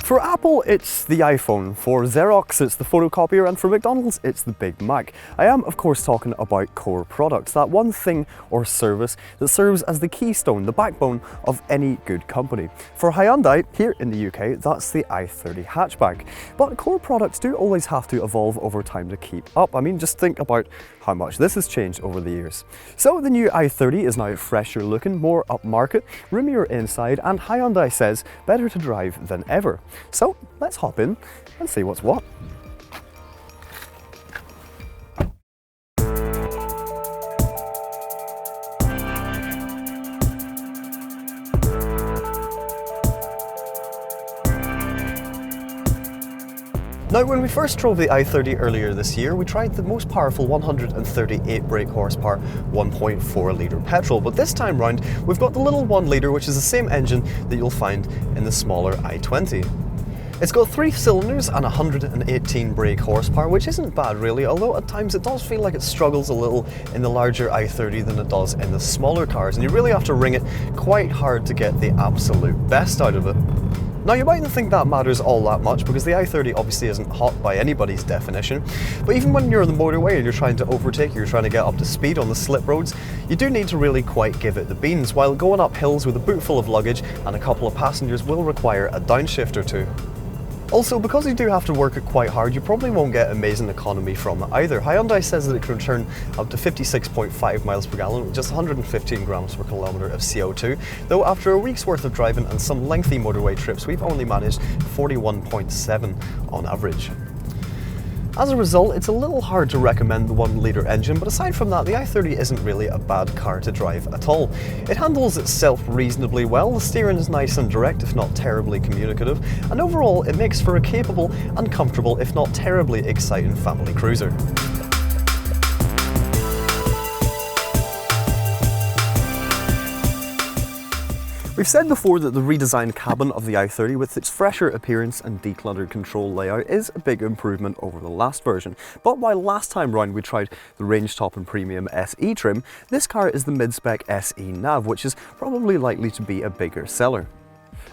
For Apple, it's the iPhone, for Xerox, it's the photocopier, and for McDonald's, it's the Big Mac. I am, of course, talking about core products, that one thing or service that serves as the keystone, the backbone of any good company. For Hyundai, here in the UK, that's the i30 hatchback. But core products do always have to evolve over time to keep up. I mean, just think about how much this has changed over the years. So the new i30 is now fresher looking, more upmarket, roomier inside, and Hyundai says better to drive than ever. So let's hop in and see what's what. Now, when we first drove the i30 earlier this year, we tried the most powerful 138 brake horsepower 1.4 litre petrol, but this time round we've got the little 1 litre, which is the same engine that you'll find in the smaller i20. It's got 3 cylinders and 118 brake horsepower, which isn't bad really, although at times it does feel like it struggles a little in the larger i30 than it does in the smaller cars, and you really have to wring it quite hard to get the absolute best out of it. Now, you mightn't think that matters all that much because the i30 obviously isn't hot by anybody's definition, but even when you're on the motorway and you're trying to overtake, you're trying to get up to speed on the slip roads, you do need to really quite give it the beans, while going up hills with a boot full of luggage and a couple of passengers will require a downshift or two. Also, because you do have to work it quite hard, you probably won't get amazing economy from it either. Hyundai says that it can return up to 56.5 miles per gallon with just 115 grams per kilometre of CO2, though after a week's worth of driving and some lengthy motorway trips, we've only managed 41.7 on average. As a result, it's a little hard to recommend the 1 litre engine, but aside from that, the i30 isn't really a bad car to drive at all. It handles itself reasonably well, the steering is nice and direct if not terribly communicative, and overall it makes for a capable and comfortable if not terribly exciting family cruiser. We've said before that the redesigned cabin of the i30 with its fresher appearance and decluttered control layout is a big improvement over the last version. But while last time round we tried the range top and premium SE trim, this car is the mid-spec SE nav, which is probably likely to be a bigger seller.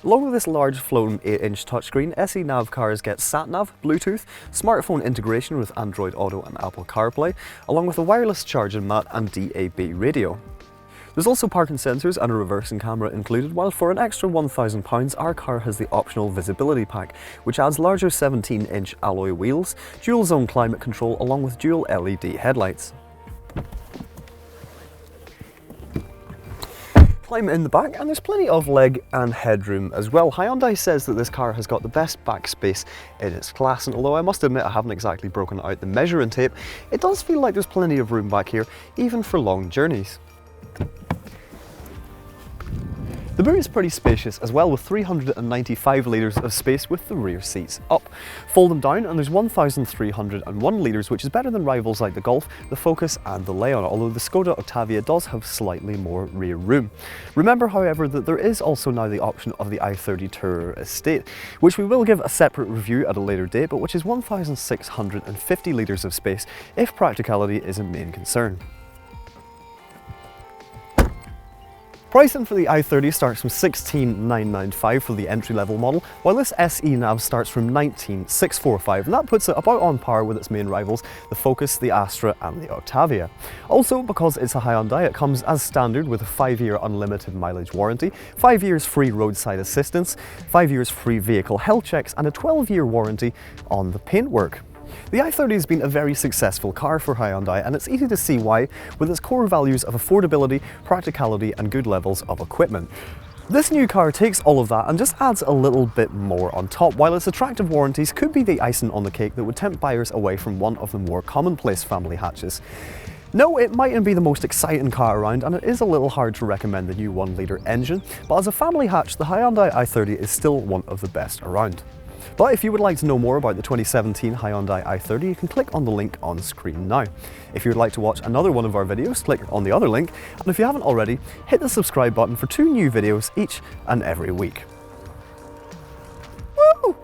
Along with this large floating 8-inch touchscreen, SE nav cars get sat-nav, Bluetooth, smartphone integration with Android Auto and Apple CarPlay, along with a wireless charging mat and DAB radio. There's also parking sensors and a reversing camera included, while for an extra £1,000 our car has the optional visibility pack, which adds larger 17-inch alloy wheels, dual zone climate control along with dual LED headlights. Climb in the back and there's plenty of leg and headroom as well. Hyundai says that this car has got the best back space in its class, and although I must admit I haven't exactly broken out the measuring tape, it does feel like there's plenty of room back here, even for long journeys. The boot is pretty spacious as well, with 395 litres of space with the rear seats up. Fold them down and there's 1,301 litres, which is better than rivals like the Golf, the Focus and the Leon, although the Skoda Octavia does have slightly more rear room. Remember, however, that there is also now the option of the i30 Tourer Estate, which we will give a separate review at a later date, but which is 1,650 litres of space if practicality is a main concern. Pricing for the i30 starts from $16,995 for the entry-level model, while this SE nav starts from $19,645, and that puts it about on par with its main rivals, the Focus, the Astra and the Octavia. Also, because it's a Hyundai, it comes as standard with a 5-year unlimited mileage warranty, 5 years free roadside assistance, 5 years free vehicle health checks and a 12-year warranty on the paintwork. The i30 has been a very successful car for Hyundai, and it's easy to see why, with its core values of affordability, practicality and good levels of equipment. This new car takes all of that and just adds a little bit more on top, while its attractive warranties could be the icing on the cake that would tempt buyers away from one of the more commonplace family hatches. No, it mightn't be the most exciting car around, and it is a little hard to recommend the new 1 litre engine, but as a family hatch, the Hyundai i30 is still one of the best around. But if you would like to know more about the 2017 Hyundai i30, you can click on the link on screen now. If you would like to watch another one of our videos, click on the other link, and if you haven't already, hit the subscribe button for 2 new videos each and every week. Woo!